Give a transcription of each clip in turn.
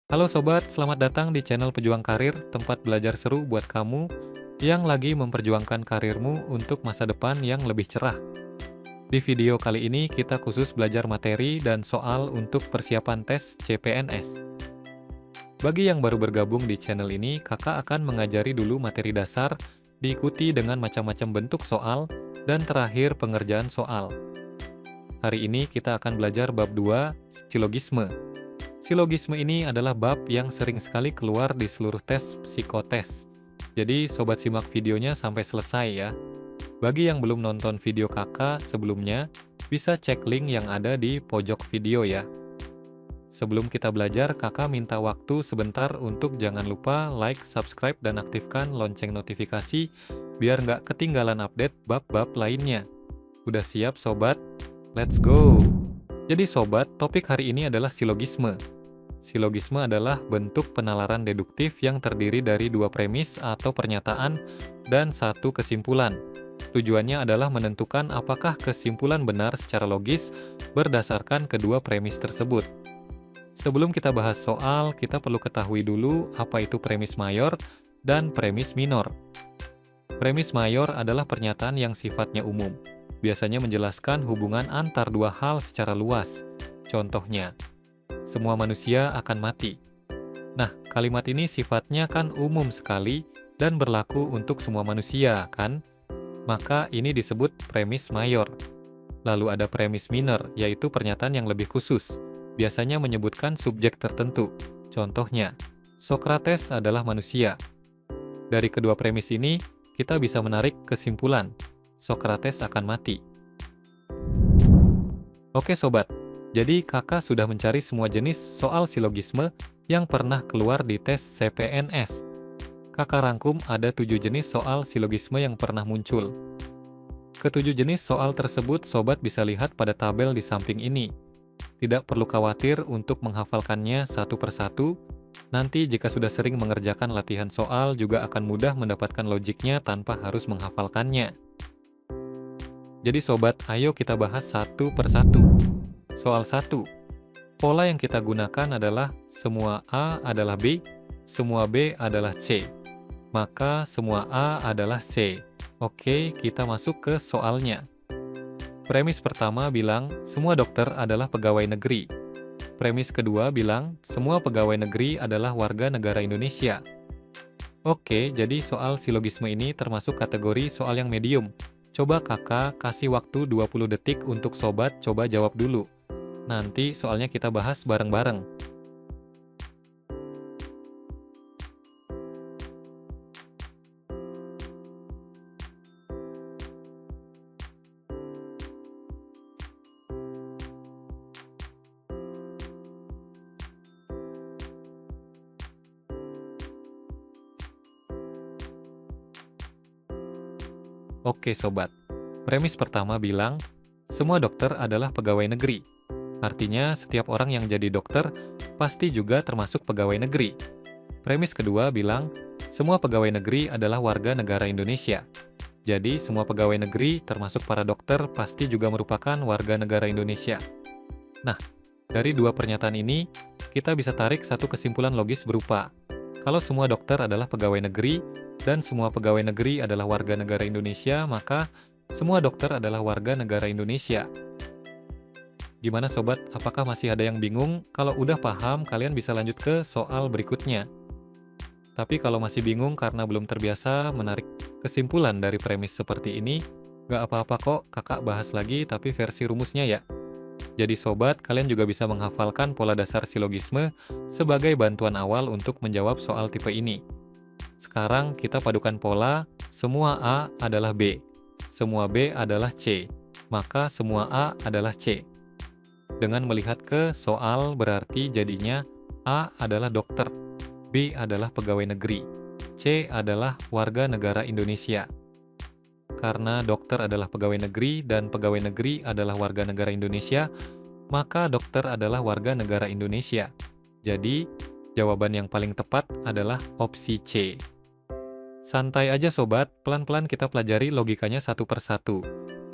Halo sobat, selamat datang di channel Pejuang Karir, tempat belajar seru buat kamu yang lagi memperjuangkan karirmu untuk masa depan yang lebih cerah. Di video kali ini kita khusus belajar materi dan soal untuk persiapan tes CPNS. Bagi yang baru bergabung di channel ini, kakak akan mengajari dulu materi dasar, diikuti dengan macam-macam bentuk soal, dan terakhir pengerjaan soal. Hari ini kita akan belajar bab 2, silogisme. Silogisme ini adalah bab yang sering sekali keluar di seluruh tes psikotes. Jadi sobat simak videonya sampai selesai ya. Bagi yang belum nonton video kakak sebelumnya, bisa cek link yang ada di pojok video ya. Sebelum kita belajar, kakak minta waktu sebentar untuk jangan lupa like, subscribe, dan aktifkan lonceng notifikasi biar nggak ketinggalan update bab-bab lainnya. Udah siap sobat? Let's go! Jadi sobat, topik hari ini adalah silogisme. Silogisme adalah bentuk penalaran deduktif yang terdiri dari dua premis atau pernyataan dan satu kesimpulan. Tujuannya adalah menentukan apakah kesimpulan benar secara logis berdasarkan kedua premis tersebut. Sebelum kita bahas soal, kita perlu ketahui dulu apa itu premis mayor dan premis minor. Premis mayor adalah pernyataan yang sifatnya umum, biasanya menjelaskan hubungan antar dua hal secara luas. Contohnya, semua manusia akan mati. Nah, kalimat ini sifatnya kan umum sekali dan berlaku untuk semua manusia, kan? Maka ini disebut premis mayor. Lalu ada premis minor, yaitu pernyataan yang lebih khusus, biasanya menyebutkan subjek tertentu. Contohnya, Socrates adalah manusia. Dari kedua premis ini, kita bisa menarik kesimpulan, Socrates akan mati. Oke sobat, jadi kakak sudah mencari semua jenis soal silogisme yang pernah keluar di tes CPNS. Kakak rangkum ada 7 jenis soal silogisme yang pernah muncul. Ketujuh jenis soal tersebut sobat bisa lihat pada tabel di samping ini. Tidak perlu khawatir untuk menghafalkannya satu persatu. Nanti jika sudah sering mengerjakan latihan soal juga akan mudah mendapatkan logiknya tanpa harus menghafalkannya. Jadi sobat, ayo kita bahas satu persatu. Soal 1. Pola yang kita gunakan adalah semua A adalah B, semua B adalah C. Maka semua A adalah C. Oke, kita masuk ke soalnya. Premis pertama bilang, semua dokter adalah pegawai negeri. Premis kedua bilang, semua pegawai negeri adalah warga negara Indonesia. Oke, jadi soal silogisme ini termasuk kategori soal yang medium. Coba kakak kasih waktu 20 detik untuk sobat coba jawab dulu. Nanti soalnya kita bahas bareng-bareng. Oke sobat, premis pertama bilang, semua dokter adalah pegawai negeri. Artinya, setiap orang yang jadi dokter pasti juga termasuk pegawai negeri. Premis kedua bilang, semua pegawai negeri adalah warga negara Indonesia. Jadi, semua pegawai negeri termasuk para dokter pasti juga merupakan warga negara Indonesia. Nah, dari dua pernyataan ini, kita bisa tarik satu kesimpulan logis berupa, kalau semua dokter adalah pegawai negeri, dan semua pegawai negeri adalah warga negara Indonesia, maka semua dokter adalah warga negara Indonesia. Gimana sobat, apakah masih ada yang bingung? Kalau udah paham, kalian bisa lanjut ke soal berikutnya. Tapi kalau masih bingung karena belum terbiasa menarik kesimpulan dari premis seperti ini, nggak apa-apa kok, kakak bahas lagi tapi versi rumusnya ya. Jadi sobat, kalian juga bisa menghafalkan pola dasar silogisme sebagai bantuan awal untuk menjawab soal tipe ini. Sekarang kita padukan pola, semua A adalah B, semua B adalah C, maka semua A adalah C. Dengan melihat ke soal berarti jadinya A adalah dokter, B adalah pegawai negeri, C adalah warga negara Indonesia. Karena dokter adalah pegawai negeri dan pegawai negeri adalah warga negara Indonesia, maka dokter adalah warga negara Indonesia. Jadi, jawaban yang paling tepat adalah opsi C. Santai aja sobat, pelan-pelan kita pelajari logikanya satu persatu.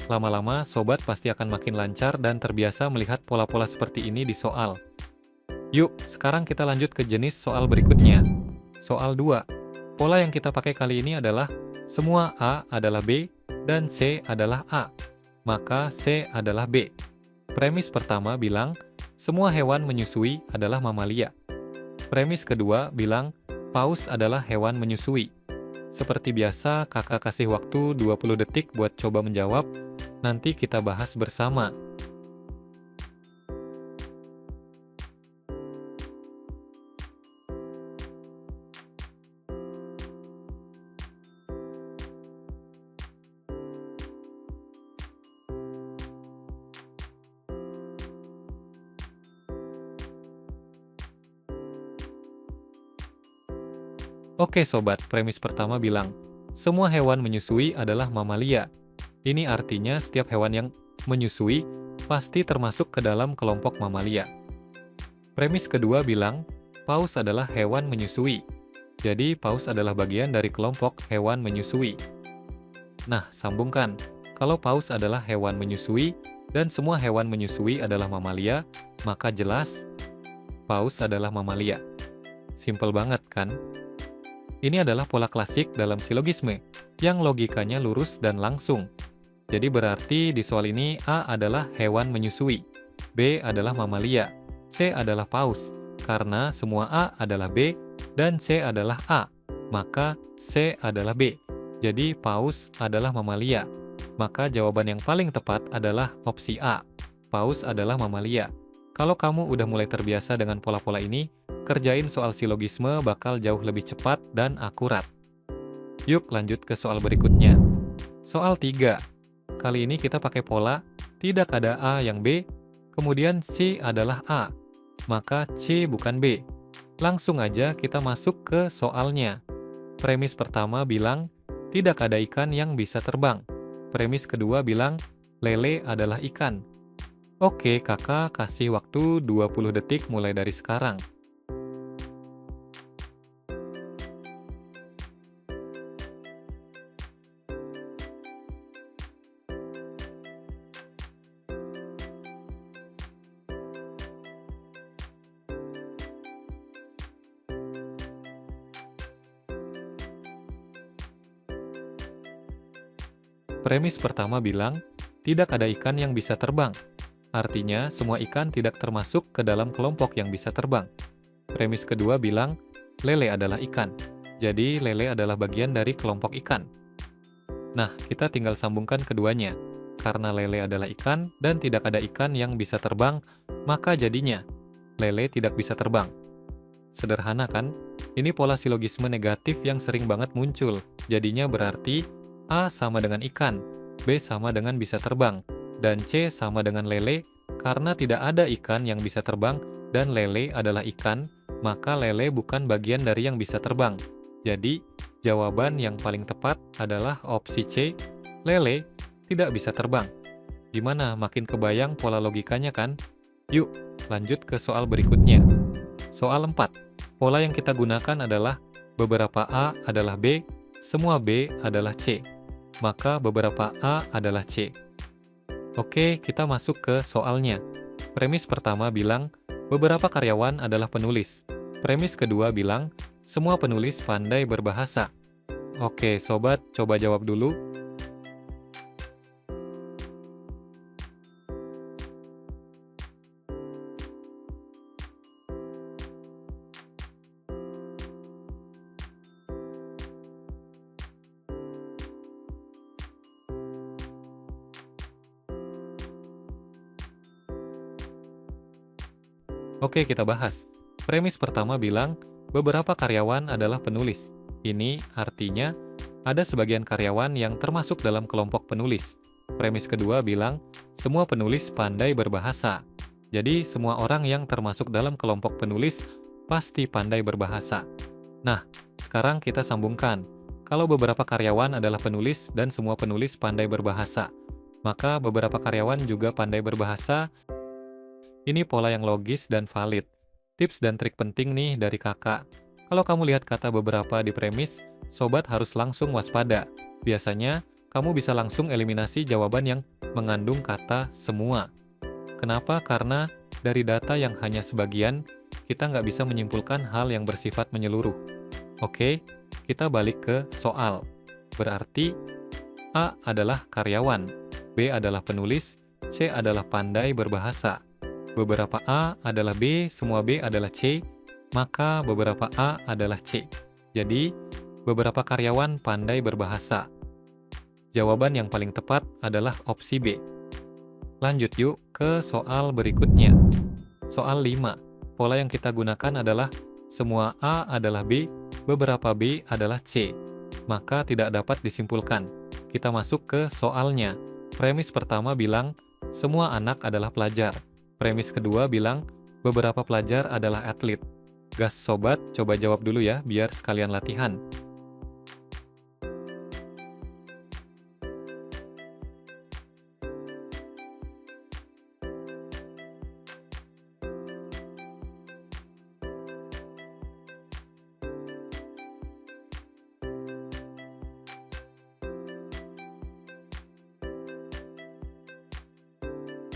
Lama-lama, sobat pasti akan makin lancar dan terbiasa melihat pola-pola seperti ini di soal. Yuk, sekarang kita lanjut ke jenis soal berikutnya. Soal 2. Pola yang kita pakai kali ini adalah semua A adalah B dan C adalah A, maka C adalah B. Premis pertama bilang, semua hewan menyusui adalah mamalia. Premis kedua bilang, paus adalah hewan menyusui. Seperti biasa, kakak kasih waktu 20 detik buat coba menjawab, nanti kita bahas bersama. Oke sobat, premis pertama bilang, semua hewan menyusui adalah mamalia. Ini artinya setiap hewan yang menyusui pasti termasuk ke dalam kelompok mamalia. Premis kedua bilang, paus adalah hewan menyusui. Jadi, paus adalah bagian dari kelompok hewan menyusui. Nah, sambungkan. Kalau paus adalah hewan menyusui, dan semua hewan menyusui adalah mamalia, maka jelas, paus adalah mamalia. Simple banget kan? Ini adalah pola klasik dalam silogisme, yang logikanya lurus dan langsung. Jadi berarti di soal ini A adalah hewan menyusui, B adalah mamalia, C adalah paus. Karena semua A adalah B dan C adalah A, maka C adalah B. Jadi paus adalah mamalia. Maka jawaban yang paling tepat adalah opsi A. Paus adalah mamalia. Kalau kamu udah mulai terbiasa dengan pola-pola ini, kerjain soal silogisme bakal jauh lebih cepat dan akurat. Yuk lanjut ke soal berikutnya. Soal 3. Kali ini kita pakai pola, tidak ada A yang B, kemudian C adalah A, maka C bukan B. Langsung aja kita masuk ke soalnya. Premis pertama bilang, tidak ada ikan yang bisa terbang. Premis kedua bilang, lele adalah ikan. Oke, kakak kasih waktu 20 detik mulai dari sekarang. Premis pertama bilang, tidak ada ikan yang bisa terbang. Artinya, semua ikan tidak termasuk ke dalam kelompok yang bisa terbang. Premis kedua bilang, lele adalah ikan. Jadi, lele adalah bagian dari kelompok ikan. Nah, kita tinggal sambungkan keduanya. Karena lele adalah ikan dan tidak ada ikan yang bisa terbang, maka jadinya, lele tidak bisa terbang. Sederhana kan? Ini pola silogisme negatif yang sering banget muncul. Jadinya berarti, A sama dengan ikan, B sama dengan bisa terbang, dan C sama dengan lele. Karena tidak ada ikan yang bisa terbang dan lele adalah ikan, maka lele bukan bagian dari yang bisa terbang. Jadi, jawaban yang paling tepat adalah opsi C, lele tidak bisa terbang. Gimana, makin kebayang pola logikanya kan? Yuk, lanjut ke soal berikutnya. Soal 4. Pola yang kita gunakan adalah beberapa A adalah B, semua B adalah C. Maka beberapa A adalah C. Oke, kita masuk ke soalnya. Premis pertama bilang, beberapa karyawan adalah penulis. Premis kedua bilang, semua penulis pandai berbahasa. Oke, sobat, coba jawab dulu. Oke, kita bahas. Premis pertama bilang, beberapa karyawan adalah penulis. Ini artinya, ada sebagian karyawan yang termasuk dalam kelompok penulis. Premis kedua bilang, semua penulis pandai berbahasa. Jadi, semua orang yang termasuk dalam kelompok penulis pasti pandai berbahasa. Nah, sekarang kita sambungkan. Kalau beberapa karyawan adalah penulis dan semua penulis pandai berbahasa, maka beberapa karyawan juga pandai berbahasa. Ini pola yang logis dan valid. Tips dan trik penting nih dari kakak. Kalau kamu lihat kata beberapa di premis, sobat harus langsung waspada. Biasanya, kamu bisa langsung eliminasi jawaban yang mengandung kata semua. Kenapa? Karena dari data yang hanya sebagian, kita nggak bisa menyimpulkan hal yang bersifat menyeluruh. Oke, kita balik ke soal. Berarti A adalah karyawan, B adalah penulis, C adalah pandai berbahasa. Beberapa A adalah B, semua B adalah C, maka beberapa A adalah C. Jadi, beberapa karyawan pandai berbahasa. Jawaban yang paling tepat adalah opsi B. Lanjut yuk ke soal berikutnya. Soal 5. Pola yang kita gunakan adalah semua A adalah B, beberapa B adalah C. Maka tidak dapat disimpulkan. Kita masuk ke soalnya. Premis pertama bilang, semua anak adalah pelajar. Premis kedua bilang, beberapa pelajar adalah atlet. Gas sobat, coba jawab dulu ya, biar sekalian latihan.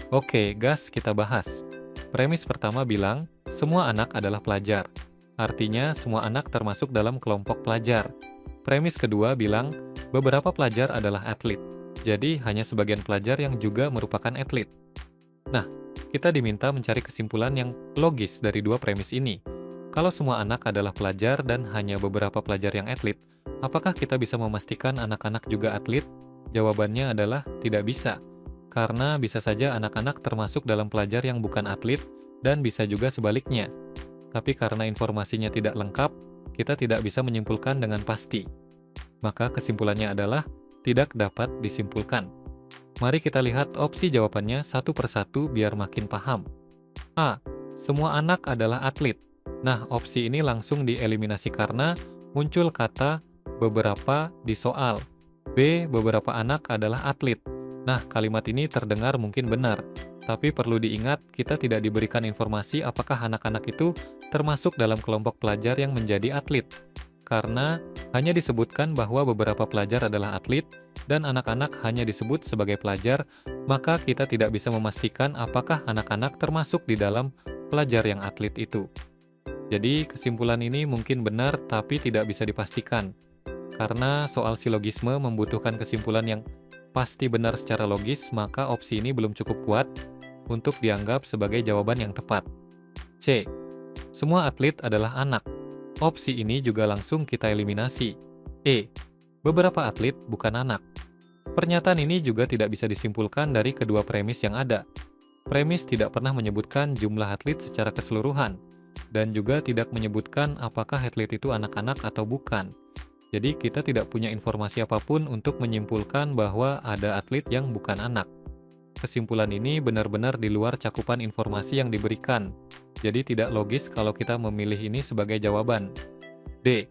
Oke, gas kita bahas. Premis pertama bilang, semua anak adalah pelajar. Artinya, semua anak termasuk dalam kelompok pelajar. Premis kedua bilang, beberapa pelajar adalah atlet. Jadi, hanya sebagian pelajar yang juga merupakan atlet. Nah, kita diminta mencari kesimpulan yang logis dari dua premis ini. Kalau semua anak adalah pelajar dan hanya beberapa pelajar yang atlet, apakah kita bisa memastikan anak-anak juga atlet? Jawabannya adalah tidak bisa. Karena bisa saja anak-anak termasuk dalam pelajar yang bukan atlet, dan bisa juga sebaliknya. Tapi karena informasinya tidak lengkap, kita tidak bisa menyimpulkan dengan pasti. Maka kesimpulannya adalah tidak dapat disimpulkan. Mari kita lihat opsi jawabannya satu persatu biar makin paham. A. Semua anak adalah atlet. Nah, opsi ini langsung dieliminasi karena muncul kata beberapa di soal. B. Beberapa anak adalah atlet. Nah, kalimat ini terdengar mungkin benar, tapi perlu diingat kita tidak diberikan informasi apakah anak-anak itu termasuk dalam kelompok pelajar yang menjadi atlet. Karena hanya disebutkan bahwa beberapa pelajar adalah atlet, dan anak-anak hanya disebut sebagai pelajar, maka kita tidak bisa memastikan apakah anak-anak termasuk di dalam pelajar yang atlet itu. Jadi, kesimpulan ini mungkin benar tapi tidak bisa dipastikan. Karena soal silogisme membutuhkan kesimpulan yang pasti benar secara logis, maka opsi ini belum cukup kuat untuk dianggap sebagai jawaban yang tepat. C. Semua atlet adalah anak. Opsi ini juga langsung kita eliminasi. E. Beberapa atlet bukan anak. Pernyataan ini juga tidak bisa disimpulkan dari kedua premis yang ada. Premis tidak pernah menyebutkan jumlah atlet secara keseluruhan, dan juga tidak menyebutkan apakah atlet itu anak-anak atau bukan. Jadi kita tidak punya informasi apapun untuk menyimpulkan bahwa ada atlet yang bukan anak. Kesimpulan ini benar-benar di luar cakupan informasi yang diberikan. Jadi tidak logis kalau kita memilih ini sebagai jawaban. D.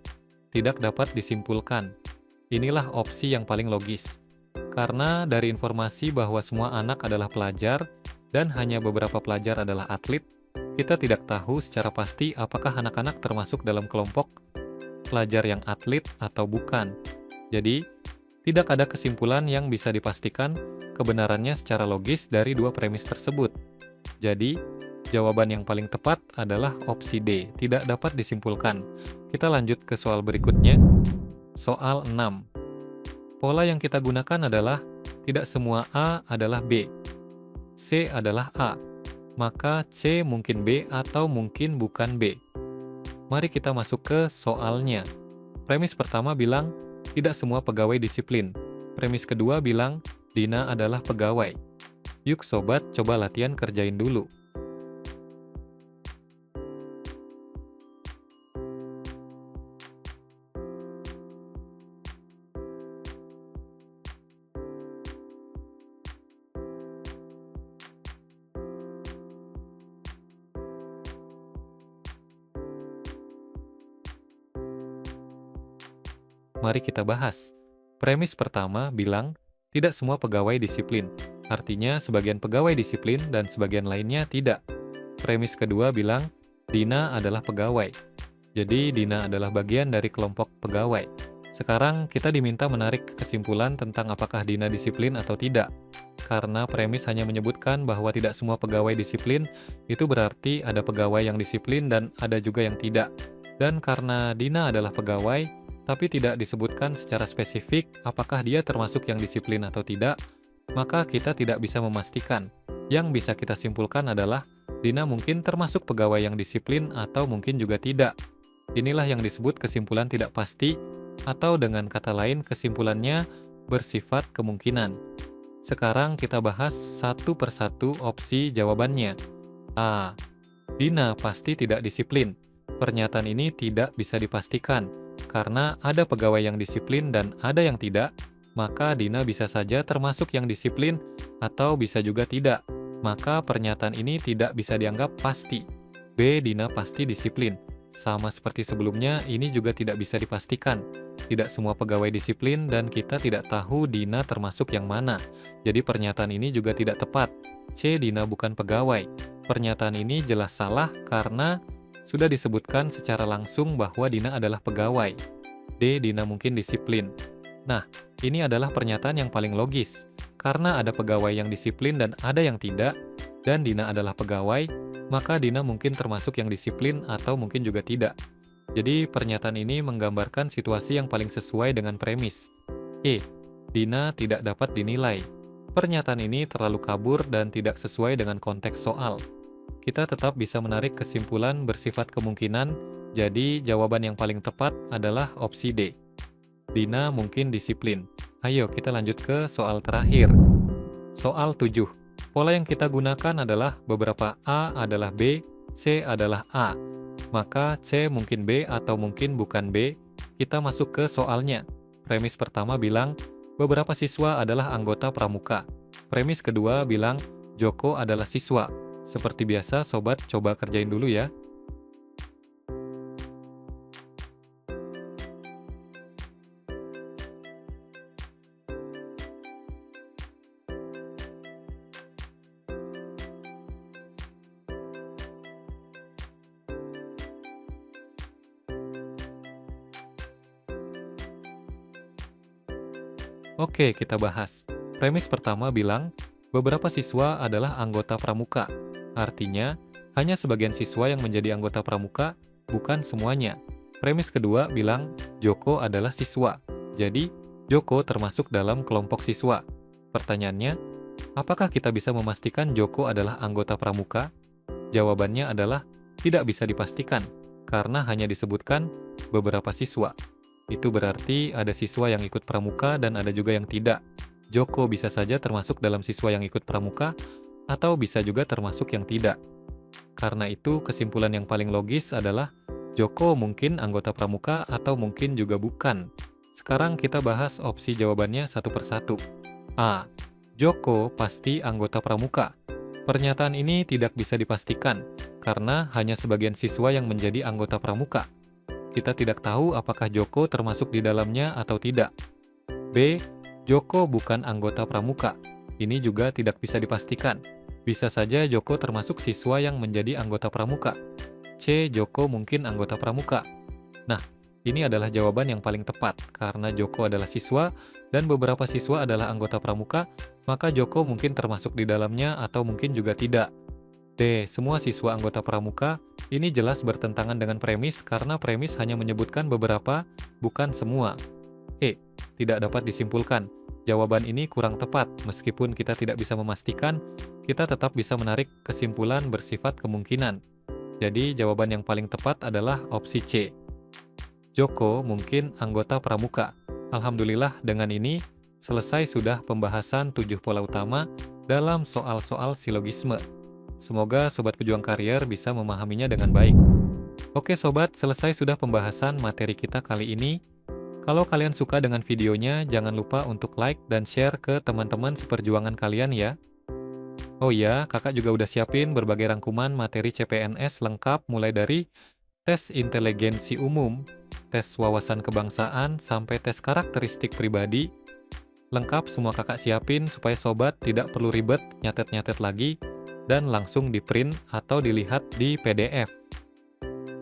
Tidak dapat disimpulkan. Inilah opsi yang paling logis. Karena dari informasi bahwa semua anak adalah pelajar dan hanya beberapa pelajar adalah atlet, kita tidak tahu secara pasti apakah anak-anak termasuk dalam kelompok pelajar yang atlet atau bukan. Jadi, tidak ada kesimpulan yang bisa dipastikan kebenarannya secara logis dari dua premis tersebut. Jadi, jawaban yang paling tepat adalah opsi D, tidak dapat disimpulkan. Kita lanjut ke soal berikutnya. Soal 6. Pola yang kita gunakan adalah tidak semua A adalah B. C adalah A. Maka C mungkin B atau mungkin bukan B. Mari kita masuk ke soalnya. Premis pertama bilang, tidak semua pegawai disiplin. Premis kedua bilang, Dina adalah pegawai. Yuk sobat, coba latihan kerjain dulu. Mari kita bahas. Premis pertama bilang, tidak semua pegawai disiplin. Artinya, sebagian pegawai disiplin dan sebagian lainnya tidak. Premis kedua bilang, Dina adalah pegawai. Jadi, Dina adalah bagian dari kelompok pegawai. Sekarang kita diminta menarik kesimpulan tentang apakah Dina disiplin atau tidak. Karena premis hanya menyebutkan bahwa tidak semua pegawai disiplin, itu berarti ada pegawai yang disiplin dan ada juga yang tidak. Dan karena Dina adalah pegawai, tapi tidak disebutkan secara spesifik apakah dia termasuk yang disiplin atau tidak, maka kita tidak bisa memastikan. Yang bisa kita simpulkan adalah Dina mungkin termasuk pegawai yang disiplin atau mungkin juga tidak. Inilah yang disebut kesimpulan tidak pasti, atau dengan kata lain kesimpulannya bersifat kemungkinan. Sekarang kita bahas satu persatu opsi jawabannya. A. Dina pasti tidak disiplin. Pernyataan ini tidak bisa dipastikan, karena ada pegawai yang disiplin dan ada yang tidak, maka Dina bisa saja termasuk yang disiplin atau bisa juga tidak. Maka pernyataan ini tidak bisa dianggap pasti. B. Dina pasti disiplin. Sama seperti sebelumnya, ini juga tidak bisa dipastikan. Tidak semua pegawai disiplin dan kita tidak tahu Dina termasuk yang mana. Jadi pernyataan ini juga tidak tepat. C. Dina bukan pegawai. Pernyataan ini jelas salah karena sudah disebutkan secara langsung bahwa Dina adalah pegawai. D. Dina mungkin disiplin. Nah, ini adalah pernyataan yang paling logis. Karena ada pegawai yang disiplin dan ada yang tidak, dan Dina adalah pegawai, maka Dina mungkin termasuk yang disiplin atau mungkin juga tidak. Jadi pernyataan ini menggambarkan situasi yang paling sesuai dengan premis. E. Dina tidak dapat dinilai. Pernyataan ini terlalu kabur dan tidak sesuai dengan konteks soal. Kita tetap bisa menarik kesimpulan bersifat kemungkinan, jadi jawaban yang paling tepat adalah opsi D. Dina mungkin disiplin. Ayo kita lanjut ke soal terakhir. Soal 7. Pola yang kita gunakan adalah beberapa A adalah B, C adalah A. Maka C mungkin B atau mungkin bukan B. Kita masuk ke soalnya. Premis pertama bilang, beberapa siswa adalah anggota pramuka. Premis kedua bilang, Joko adalah siswa. Seperti biasa, sobat coba kerjain dulu ya. Oke, kita bahas. Premis pertama bilang, beberapa siswa adalah anggota pramuka. Artinya, hanya sebagian siswa yang menjadi anggota pramuka, bukan semuanya. Premis kedua bilang, Joko adalah siswa. Jadi, Joko termasuk dalam kelompok siswa. Pertanyaannya, apakah kita bisa memastikan Joko adalah anggota pramuka? Jawabannya adalah tidak bisa dipastikan, karena hanya disebutkan beberapa siswa. Itu berarti ada siswa yang ikut pramuka dan ada juga yang tidak. Joko bisa saja termasuk dalam siswa yang ikut pramuka, atau bisa juga termasuk yang tidak. Karena itu, kesimpulan yang paling logis adalah Joko mungkin anggota pramuka atau mungkin juga bukan. Sekarang kita bahas opsi jawabannya satu persatu. A. Joko pasti anggota pramuka. Pernyataan ini tidak bisa dipastikan, karena hanya sebagian siswa yang menjadi anggota pramuka. Kita tidak tahu apakah Joko termasuk di dalamnya atau tidak. B. Joko bukan anggota pramuka. Ini juga tidak bisa dipastikan. Bisa saja Joko termasuk siswa yang menjadi anggota pramuka. C. Joko mungkin anggota pramuka. Nah, ini adalah jawaban yang paling tepat. Karena Joko adalah siswa dan beberapa siswa adalah anggota pramuka, maka Joko mungkin termasuk di dalamnya atau mungkin juga tidak. D. Semua siswa anggota pramuka. Ini jelas bertentangan dengan premis karena premis hanya menyebutkan beberapa, bukan semua. E. Tidak dapat disimpulkan. Jawaban ini kurang tepat. Meskipun kita tidak bisa memastikan, kita tetap bisa menarik kesimpulan bersifat kemungkinan. Jadi jawaban yang paling tepat adalah opsi C. Joko mungkin anggota pramuka. Alhamdulillah dengan ini selesai sudah pembahasan 7 pola utama dalam soal-soal silogisme. Semoga Sobat Pejuang Karier bisa memahaminya dengan baik. Oke Sobat, selesai sudah pembahasan materi kita kali ini. Kalau kalian suka dengan videonya, jangan lupa untuk like dan share ke teman-teman seperjuangan kalian ya. Oh iya, kakak juga udah siapin berbagai rangkuman materi CPNS lengkap mulai dari tes inteligensi umum, tes wawasan kebangsaan, sampai tes karakteristik pribadi. Lengkap semua kakak siapin supaya Sobat tidak perlu ribet nyatet-nyatet lagi, dan langsung di print atau dilihat di PDF.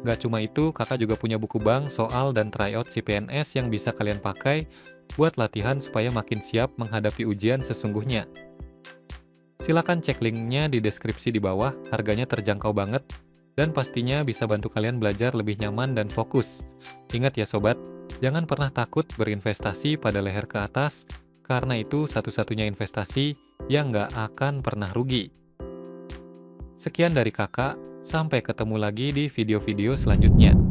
Gak cuma itu, kakak juga punya buku bank soal dan tryout CPNS yang bisa kalian pakai buat latihan supaya makin siap menghadapi ujian sesungguhnya. Silakan cek linknya di deskripsi di bawah, harganya terjangkau banget, dan pastinya bisa bantu kalian belajar lebih nyaman dan fokus. Ingat ya sobat, jangan pernah takut berinvestasi pada leher ke atas, karena itu satu-satunya investasi yang nggak akan pernah rugi. Sekian dari kakak, sampai ketemu lagi di video-video selanjutnya.